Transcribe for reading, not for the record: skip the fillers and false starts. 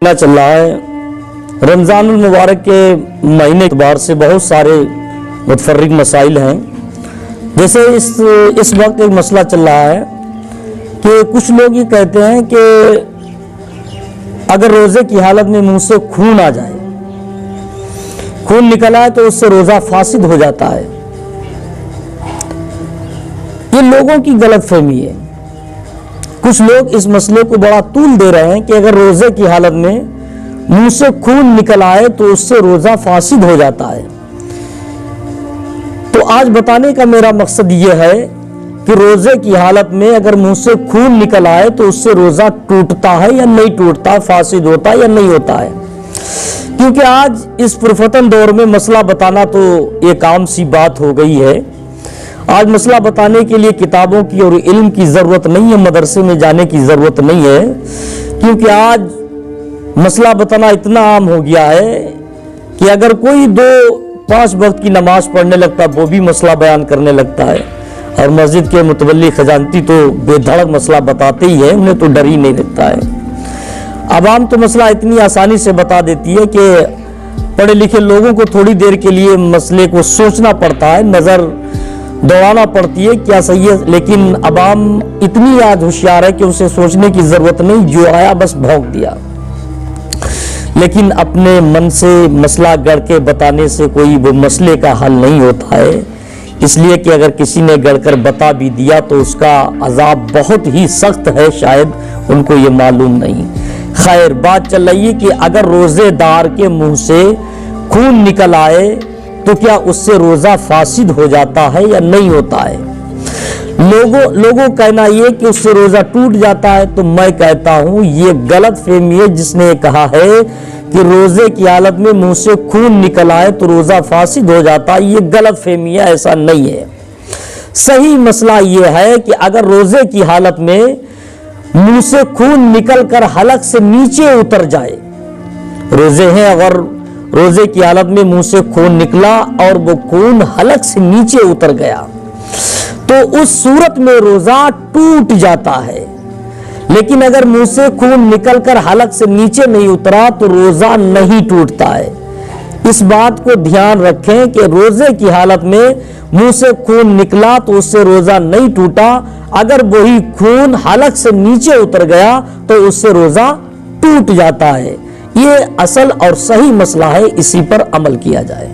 चल रहा है। रमज़ान मुबारक के महीने के बाद से बहुत सारे मुतफर्रिक मसाइल हैं। जैसे इस वक्त एक मसला चल रहा है कि कुछ लोग ये कहते हैं कि अगर रोज़े की हालत में मुंह से खून आ जाए, खून निकल आए तो उससे रोज़ा फासिद हो जाता है। ये लोगों की गलतफहमी है। कुछ लोग इस मसले को बड़ा तूल दे रहे हैं कि अगर रोज़े की हालत में मुंह से खून निकल आए तो उससे रोज़ा फासिद हो जाता है। तो आज बताने का मेरा मकसद ये है कि रोज़े की हालत में अगर मुंह से खून निकल आए तो उससे रोज़ा टूटता है या नहीं टूटता, फासिद होता है या नहीं होता है। क्योंकि आज इस पुरफतन दौर में मसला बताना तो एक आम सी बात हो गई है। आज मसला बताने के लिए किताबों की और इल्म की ज़रूरत नहीं है, मदरसे में जाने की ज़रूरत नहीं है। क्योंकि आज मसला बताना इतना आम हो गया है कि अगर कोई 2-5 वक्त की नमाज पढ़ने लगता वो भी मसला बयान करने लगता है। और मस्जिद के मुतवल्ली खजानती तो बेधड़क मसला बताते ही है, उन्हें तो डर ही नहीं लगता है। अवाम तो मसला इतनी आसानी से बता देती है कि पढ़े लिखे लोगों को थोड़ी देर के लिए मसले को सोचना पड़ता है, नज़र दौड़ाना पड़ती है क्या सही है। लेकिन अवाम इतनी आज होशियार है कि उसे सोचने की जरूरत नहीं, जो आया बस भौंक दिया। लेकिन अपने मन से मसला गढ़ के बताने से कोई वो मसले का हल नहीं होता है। इसलिए कि अगर किसी ने गढ़कर बता भी दिया तो उसका अजाब बहुत ही सख्त है, शायद उनको ये मालूम नहीं। खैर, बात चल रही है कि अगर रोजेदार के मुंह से खून निकल आए तो क्या उससे रोजा फासिद हो जाता है या नहीं होता है। लोगों कहना ये कि उससे रोजा टूट जाता है, तो मैं कहता हूं ये गलत फहमी है। जिसने कहा है कि रोजे की हालत में मुंह से खून निकल आए तो रोजा फासिद हो जाता है, ये गलत फहमी है, ऐसा नहीं है। सही मसला ये है कि अगर रोजे की हालत में मुंह से खून निकल कर हलक से नीचे उतर जाए, रोजे हैं अगर रोजे की हालत में मुंह से खून निकला और वो खून हलक से नीचे उतर गया तो उस सूरत में रोजा टूट जाता है। लेकिन अगर मुंह से खून निकलकर हलक से नीचे नहीं उतरा तो रोजा नहीं टूटता है। इस बात को ध्यान रखें कि रोजे की हालत में मुंह से खून निकला तो उससे रोजा नहीं टूटा। अगर वही खून हलक से नीचे उतर गया तो उससे रोजा टूट जाता है। ये असल और सही मसला है, इसी पर अमल किया जाए।